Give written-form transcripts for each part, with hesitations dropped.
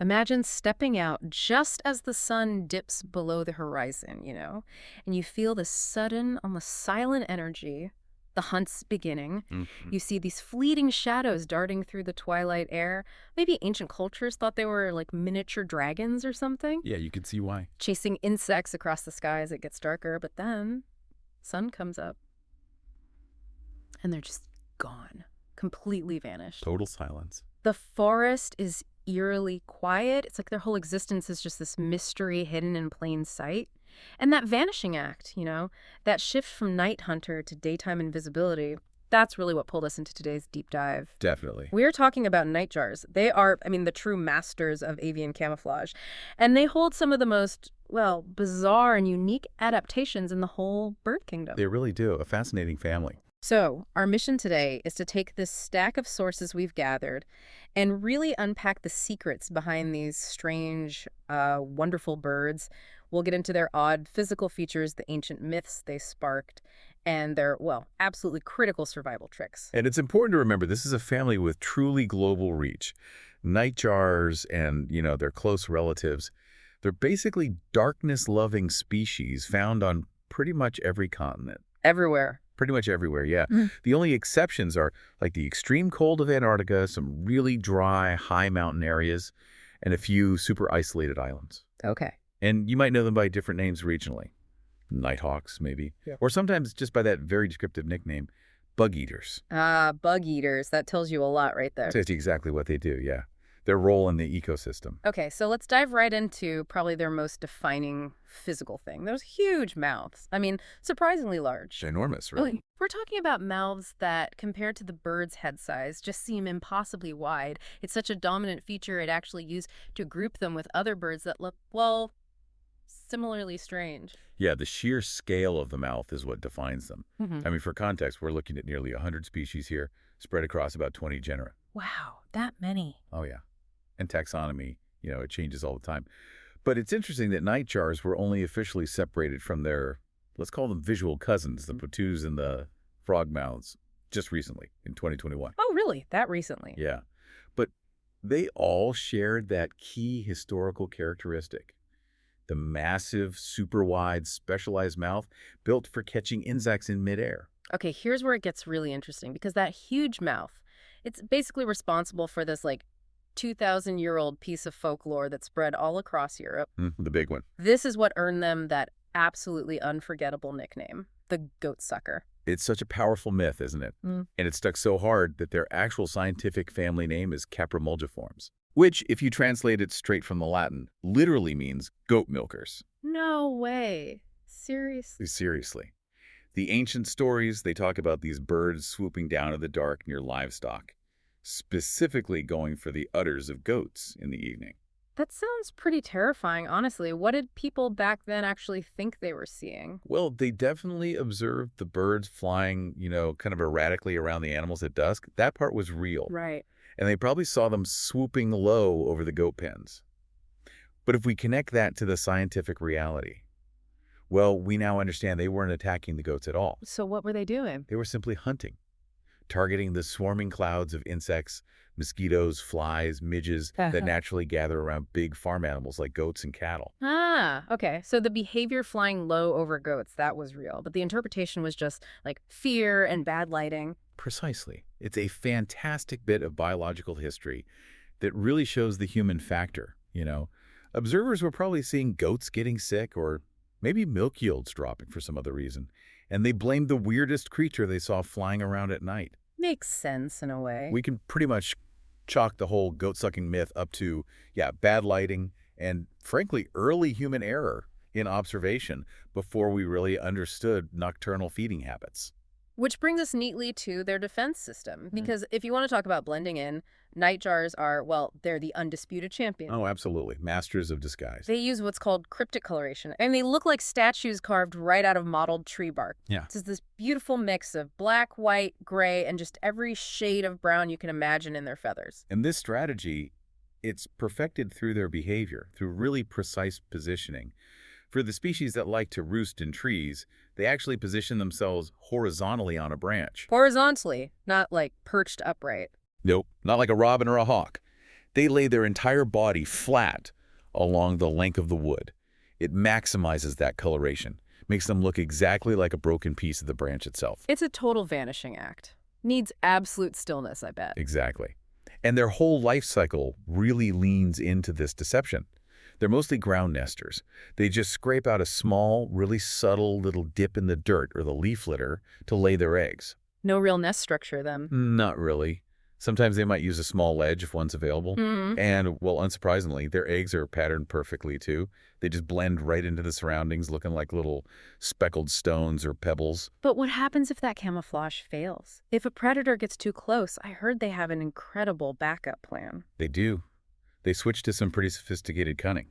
Imagine stepping out just as the sun dips below the horizon, and you feel this sudden, almost silent energy. The hunt's beginning. Mhm. You see these fleeting shadows darting through the twilight air. Maybe ancient cultures thought they were like miniature dragons or something, Yeah, you can see why. chasing insects across the sky as it gets darker. But then, sun comes up, and they're just gone, completely vanished. Total silence. The forest is eerily quiet. It's like their whole existence is just this mystery hidden in plain sight. And that vanishing act, that shift from night hunter to daytime invisibility, that's really what pulled us into today's deep dive. Definitely. We're talking about nightjars. They are, the true masters of avian camouflage. And they hold some of the most, well, bizarre and unique adaptations in the whole bird kingdom. They really do. A fascinating family. So, our mission today is to take this stack of sources we've gathered and really unpack the secrets behind these strange, wonderful birds. We'll get into their odd physical features, the ancient myths they sparked, and their, well, absolutely critical survival tricks. And it's important to remember this is a family with truly global reach. Nightjars and, their close relatives, they're basically darkness-loving species found on pretty much every continent. Everywhere. Pretty much everywhere, yeah. Mhm. The only exceptions are like the extreme cold of Antarctica, some really dry, high mountain areas, and a few super isolated islands. Okay. And you might know them by different names regionally. Nighthawks, maybe. Yeah. Or sometimes just by that very descriptive nickname, bug eaters. Ah, bug eaters. That tells you a lot right there. That's exactly what they do, yeah. Their role in the ecosystem. Okay, so let's dive right into probably their most defining physical thing. Those huge mouths. Surprisingly large. Ginormous, Really? We're talking about mouths that, compared to the bird's head size, just seem impossibly wide. It's such a dominant feature it actually used to group them with other birds that look, well, similarly strange. Yeah, the sheer scale of the mouth is what defines them. Hmm. For context, we're looking at nearly 100 species here, spread across about 20 genera. Wow, that many. Oh, yeah. And taxonomy, it changes all the time. But it's interesting that nightjars were only officially separated from their, let's call them visual cousins, the patoos and the frogmouths, just recently, in 2021. Oh, really? That recently? Yeah. But they all shared that key historical characteristic. The massive, super wide, specialized mouth built for catching insects in midair. Okay, here's where it gets really interesting because that huge mouth, it's basically responsible for this 2,000-year-old piece of folklore that spread all across Europe. The big one. This is what earned them that absolutely unforgettable nickname, the goat sucker. It's such a powerful myth, isn't it? Mm. And it stuck so hard that their actual scientific family name is Caprimulgiformes, which, if you translate it straight from the Latin, literally means goat milkers. No way. Seriously? Seriously. The ancient stories, they talk about these birds swooping down in the dark near livestock, specifically going for the udders of goats in the evening. That sounds pretty terrifying, honestly. What did people back then actually think they were seeing? Well, they definitely observed the birds flying, kind of erratically around the animals at dusk. That part was real. Right. And they probably saw them swooping low over the goat pens. But if we connect that to the scientific reality, well, we now understand they weren't attacking the goats at all. So what were they doing? They were simply hunting, targeting the swarming clouds of insects, mosquitoes, flies, midges that naturally gather around big farm animals like goats and cattle. Ah, okay. So the behavior flying low over goats, that was real. But the interpretation was just fear and bad lighting. Precisely. It's a fantastic bit of biological history that really shows the human factor, Observers were probably seeing goats getting sick or maybe milk yields dropping for some other reason, and they blamed the weirdest creature they saw flying around at night. Makes sense in a way. We can pretty much chalk the whole goat-sucking myth up to, bad lighting and, frankly, early human error in observation before we really understood nocturnal feeding habits. Which brings us neatly to their defense system. Because if you want to talk about blending in, nightjars are, well, they're the undisputed champion. Oh, absolutely. Masters of disguise. They use what's called cryptic coloration, and they look like statues carved right out of mottled tree bark. Yeah. It's this beautiful mix of black, white, gray, and just every shade of brown you can imagine in their feathers. And this strategy, it's perfected through their behavior, through really precise positioning. For the species that like to roost in trees, they actually position themselves horizontally on a branch. Horizontally, not perched upright. Nope, not like a robin or a hawk. They lay their entire body flat along the length of the wood. It maximizes that coloration, makes them look exactly like a broken piece of the branch itself. It's a total vanishing act. Needs absolute stillness, I bet. Exactly. And their whole life cycle really leans into this deception. They're mostly ground nesters. They just scrape out a small, really subtle little dip in the dirt or the leaf litter to lay their eggs. No real nest structure, then. Not really. Sometimes they might use a small ledge if one's available. Mm. And, well, unsurprisingly, their eggs are patterned perfectly, too. They just blend right into the surroundings, looking like little speckled stones or pebbles. But what happens if that camouflage fails? If a predator gets too close, I heard they have an incredible backup plan. They do. They switch to some pretty sophisticated cunning.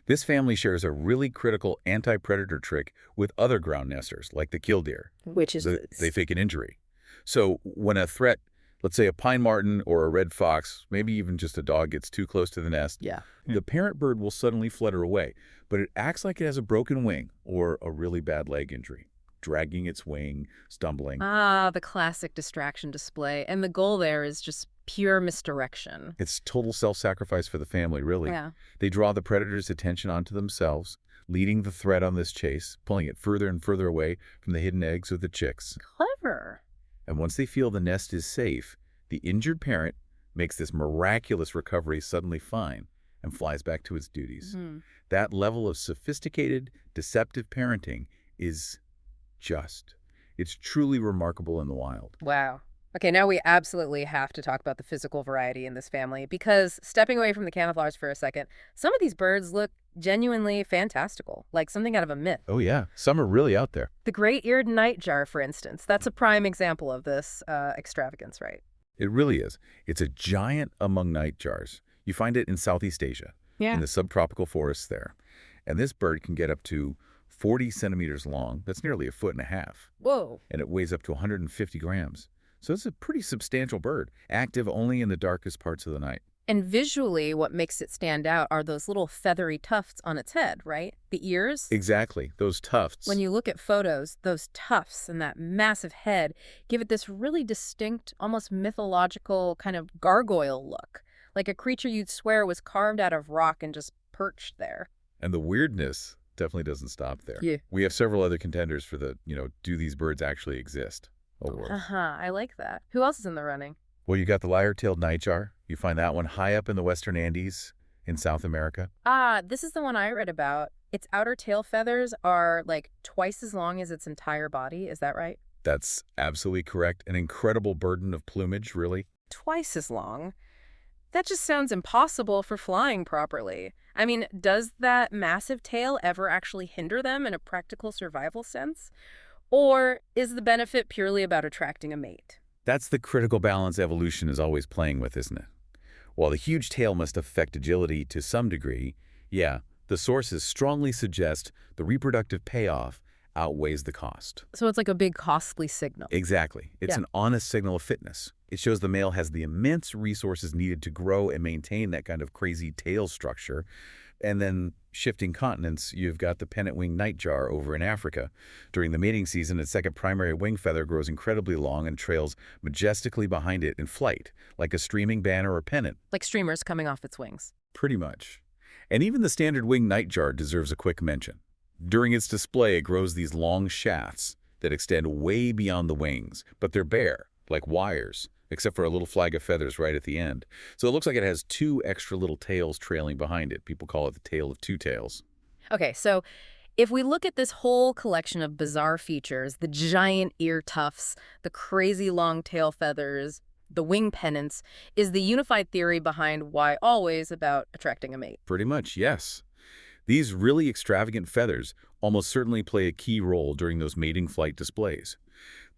This family shares a really critical anti-predator trick with other ground nesters, like the killdeer. Which is They fake an injury. So when a threat, let's say a pine marten or a red fox, maybe even just a dog, gets too close to the nest, Yeah. the parent bird will suddenly flutter away, but it acts like it has a broken wing or a really bad leg injury, dragging its wing, stumbling. Ah, the classic distraction display. And the goal there is just pure misdirection. It's total self-sacrifice for the family, really. Yeah. They draw the predator's attention onto themselves, leading the threat on this chase, pulling it further and further away from the hidden eggs or the chicks. Clever. And once they feel the nest is safe, the injured parent makes this miraculous recovery suddenly fine and flies back to its duties. Hmm. That level of sophisticated, deceptive parenting is it's truly remarkable in the wild. Wow. Okay, now we absolutely have to talk about the physical variety in this family because, stepping away from the camouflage for a second, some of these birds look genuinely fantastical, like something out of a myth. Oh yeah, some are really out there. The great-eared nightjar, for instance, that's a prime example of this extravagance, right? It really is. It's a giant among nightjars. You find it in Southeast Asia, in the subtropical forests there. And this bird can get up to 40 centimeters long. That's nearly 1.5 feet. Whoa. And it weighs up to 150 grams. So it's a pretty substantial bird, active only in the darkest parts of the night. And visually, what makes it stand out are those little feathery tufts on its head, right? The ears? Exactly, those tufts. When you look at photos, those tufts and that massive head give it this really distinct, almost mythological kind of gargoyle look, like a creature you'd swear was carved out of rock and just perched there. And the weirdness definitely doesn't stop there. Yeah. We have several other contenders for the, do these birds actually exist? Award. I like that. Who else is in the running? Well, you got the lyre-tailed nightjar. You find that one high up in the western Andes in South America. Ah, this is the one I read about. Its outer tail feathers are like twice as long as its entire body. Is that right? That's absolutely correct. An incredible burden of plumage, really. Twice as long? That just sounds impossible for flying properly. I mean, does that massive tail ever actually hinder them in a practical survival sense? Or is the benefit purely about attracting a mate? That's the critical balance evolution is always playing with, isn't it? While the huge tail must affect agility to some degree, yeah, the sources strongly suggest the reproductive payoff outweighs the cost. So it's like a big costly signal. Exactly. It's Yeah. an honest signal of fitness. It shows the male has the immense resources needed to grow and maintain that kind of crazy tail structure. And then shifting continents, you've got the pennant-winged nightjar over in Africa. During the mating season, its second primary wing feather grows incredibly long and trails majestically behind it in flight, like a streaming banner or pennant. Like streamers coming off its wings. Pretty much. And even the standard winged nightjar deserves a quick mention. During its display, it grows these long shafts that extend way beyond the wings, but they're bare, like wires, except for a little flag of feathers right at the end. So it looks like it has 2 extra little tails trailing behind it. People call it the tail of 2 tails. Okay, so if we look at this whole collection of bizarre features, the giant ear tufts, the crazy long tail feathers, the wing pennants, is the unified theory behind why always about attracting a mate. Pretty much, yes. These really extravagant feathers almost certainly play a key role during those mating flight displays.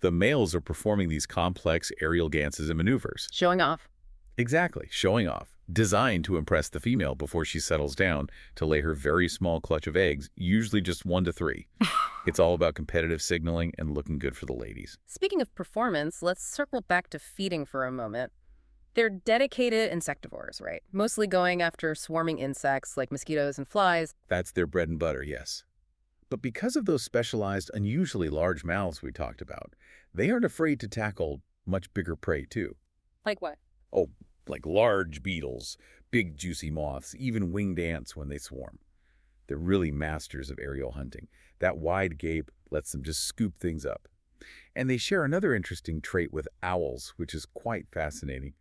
The males are performing these complex aerial dances and maneuvers. Showing off. Exactly, showing off, designed to impress the female before she settles down to lay her very small clutch of eggs, usually just 1 to 3. It's all about competitive signaling and looking good for the ladies. Speaking of performance, let's circle back to feeding for a moment. They're dedicated insectivores, right? Mostly going after swarming insects like mosquitoes and flies. That's their bread and butter, yes. But because of those specialized, unusually large mouths we talked about, they aren't afraid to tackle much bigger prey, too. Like what? Oh, like large beetles, big juicy moths, even winged ants when they swarm. They're really masters of aerial hunting. That wide gape lets them just scoop things up. And they share another interesting trait with owls, which is quite fascinating.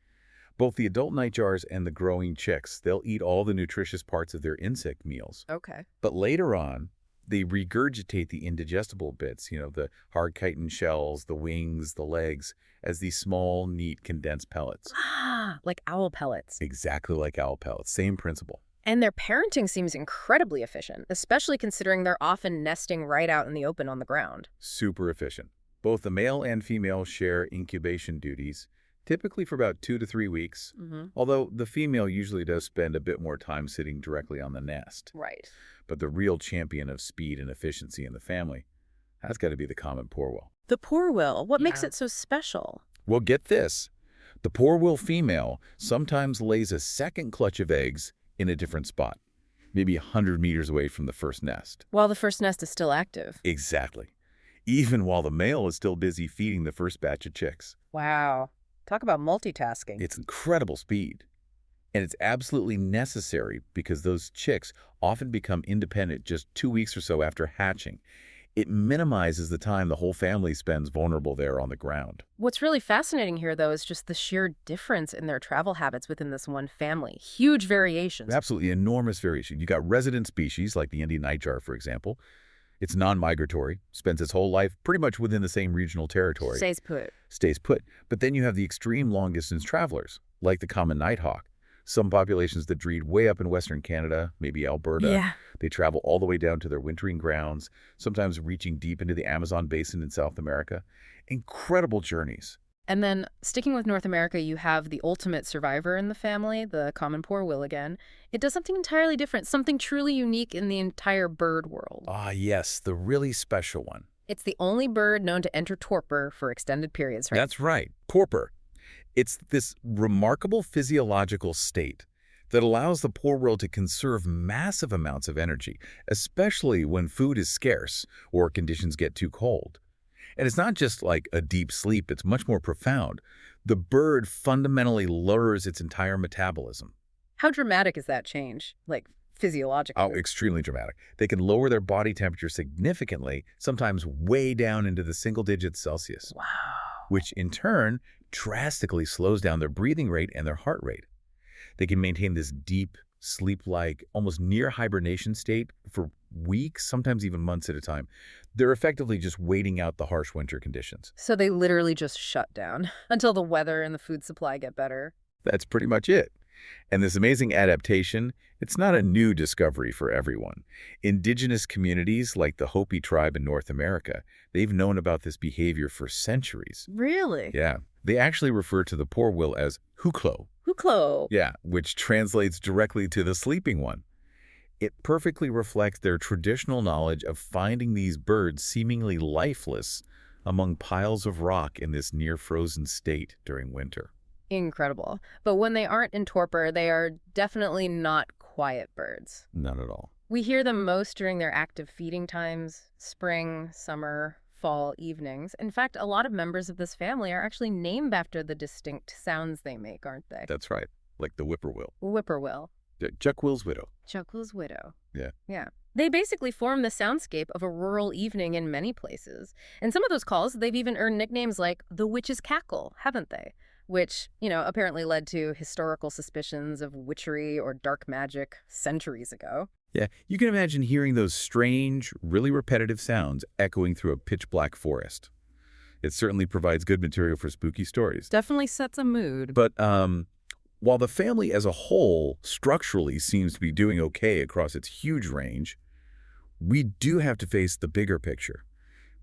Both the adult nightjars and the growing chicks, they'll eat all the nutritious parts of their insect meals. Okay. But later on, they regurgitate the indigestible bits, the hard chitin shells, the wings, the legs, as these small, neat, condensed pellets. Ah, like owl pellets. Exactly like owl pellets, same principle. And their parenting seems incredibly efficient, especially considering they're often nesting right out in the open on the ground. Super efficient. Both the male and female share incubation duties, typically for about 2 to 3 weeks, although the female usually does spend a bit more time sitting directly on the nest. Right. But the real champion of speed and efficiency in the family, that's got to be the common poorwill. The poorwill, what makes it so special? Well, get this. The poorwill female sometimes lays a second clutch of eggs in a different spot, maybe 100 meters away from the first nest. While the first nest is still active. Exactly. Even while the male is still busy feeding the first batch of chicks. Wow. Talk about multitasking. It's incredible speed. And it's absolutely necessary because those chicks often become independent just 2 weeks or so after hatching. It minimizes the time the whole family spends vulnerable there on the ground. What's really fascinating here, though, is just the sheer difference in their travel habits within this one family. Huge variations. Absolutely enormous variation. You got resident species like the Indian nightjar, for example. It's non-migratory, spends its whole life pretty much within the same regional territory. Stays put. Stays put. But then you have the extreme long-distance travelers, like the common nighthawk. Some populations that breed way up in Western Canada, maybe Alberta. Yeah. They travel all the way down to their wintering grounds, sometimes reaching deep into the Amazon basin in South America. Incredible journeys. And then, sticking with North America, you have the ultimate survivor in the family, the common poorwill again. It does something entirely different, something truly unique in the entire bird world. Ah, yes, the really special one. It's the only bird known to enter torpor for extended periods, right? That's right, torpor. It's this remarkable physiological state that allows the poorwill to conserve massive amounts of energy, especially when food is scarce or conditions get too cold. And it's not just like a deep sleep, it's much more profound. The bird fundamentally lowers its entire metabolism. How dramatic is that change? Like, physiologically? Oh, extremely dramatic. They can lower their body temperature significantly, sometimes way down into the single digits Celsius. Wow. Which in turn drastically slows down their breathing rate and their heart rate. They can maintain this deep, sleep-like, almost near hibernation state for weeks, sometimes even months at a time. They're effectively just waiting out the harsh winter conditions. So they literally just shut down until the weather and the food supply get better. That's pretty much it. And this amazing adaptation, it's not a new discovery for everyone. Indigenous communities like the Hopi tribe in North America, they've known about this behavior for centuries. Really? Yeah. They actually refer to the poorwill as huklo. Huklo. Yeah, which translates directly to the sleeping one. It perfectly reflects their traditional knowledge of finding these birds seemingly lifeless among piles of rock in this near-frozen state during winter. Incredible. But when they aren't in torpor, they are definitely not quiet birds. Not at all. We hear them most during their active feeding times, spring, summer, fall evenings. In fact, a lot of members of this family are actually named after the distinct sounds they make, aren't they? That's right, like the whippoorwill. Whippoorwill. Chuckwill's widow. Chuckwill's widow. Yeah. Yeah. They basically form the soundscape of a rural evening in many places. And some of those calls, they've even earned nicknames like the witch's cackle, haven't they? Which, apparently led to historical suspicions of witchery or dark magic centuries ago. Yeah, you can imagine hearing those strange, really repetitive sounds echoing through a pitch-black forest. It certainly provides good material for spooky stories. Definitely sets a mood. But while the family as a whole structurally seems to be doing okay across its huge range, we do have to face the bigger picture.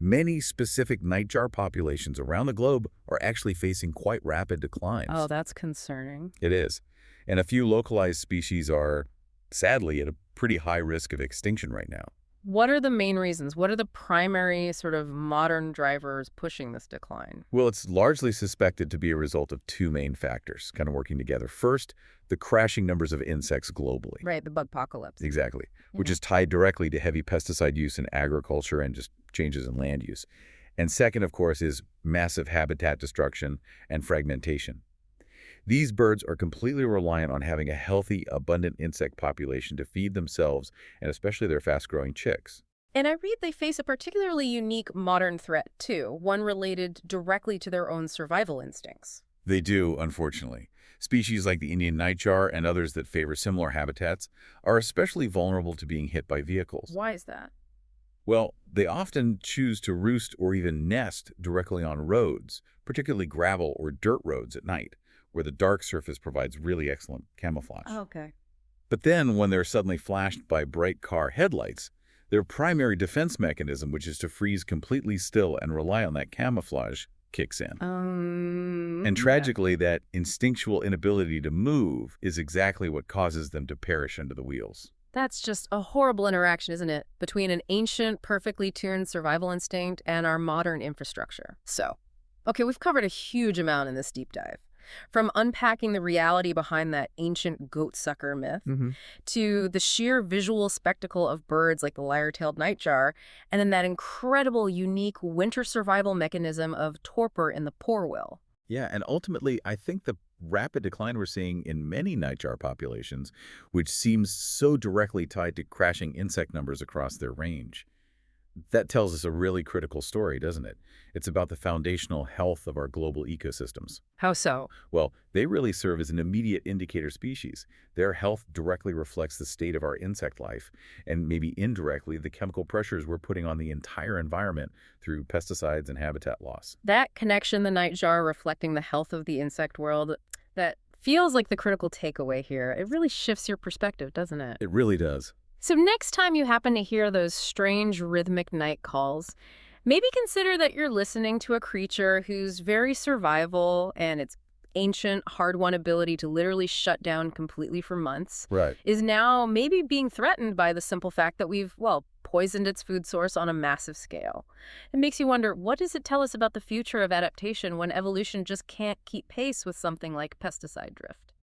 Many specific nightjar populations around the globe are actually facing quite rapid declines. Oh, that's concerning. It is. And a few localized species are, sadly, at a pretty high risk of extinction right now. What are the main reasons? What are the primary sort of modern drivers pushing this decline? Well, it's largely suspected to be a result of two main factors kind of working together. First, the crashing numbers of insects globally. Right, the bug apocalypse. Exactly, which is tied directly to heavy pesticide use in agriculture and just changes in land use. And second, of course, is massive habitat destruction and fragmentation. These birds are completely reliant on having a healthy, abundant insect population to feed themselves and especially their fast-growing chicks. And I read they face a particularly unique modern threat, too, one related directly to their own survival instincts. They do, unfortunately. Species like the Indian nightjar and others that favor similar habitats are especially vulnerable to being hit by vehicles. Why is that? Well, they often choose to roost or even nest directly on roads, particularly gravel or dirt roads at night, where the dark surface provides really excellent camouflage. Okay. But then, when they're suddenly flashed by bright car headlights, their primary defense mechanism, which is to freeze completely still and rely on that camouflage, kicks in. And Okay. tragically, that instinctual inability to move is exactly what causes them to perish under the wheels. That's just a horrible interaction, isn't it? Between an ancient, perfectly tuned survival instinct and our modern infrastructure. So, okay, we've covered a huge amount in this deep dive. From unpacking the reality behind that ancient goat sucker myth Hmm. to the sheer visual spectacle of birds like the lyre-tailed nightjar, and then that incredible, unique winter survival mechanism of torpor in the poorwill. Yeah, and ultimately, I think the rapid decline we're seeing in many nightjar populations, which seems so directly tied to crashing insect numbers across their range, that tells us a really critical story, doesn't it? It's about the foundational health of our global ecosystems. How so? Well, they really serve as an immediate indicator species. Their health directly reflects the state of our insect life, and maybe indirectly the chemical pressures we're putting on the entire environment through pesticides and habitat loss. That connection, the nightjar reflecting the health of the insect world, that feels like the critical takeaway here. It really shifts your perspective, doesn't it? It really does. So next time you happen to hear those strange rhythmic night calls, maybe consider that you're listening to a creature whose very survival and its ancient, hard-won ability to literally shut down completely for months Right. is now maybe being threatened by the simple fact that we've, well, poisoned its food source on a massive scale. It makes you wonder, what does it tell us about the future of adaptation when evolution just can't keep pace with something like pesticide drift?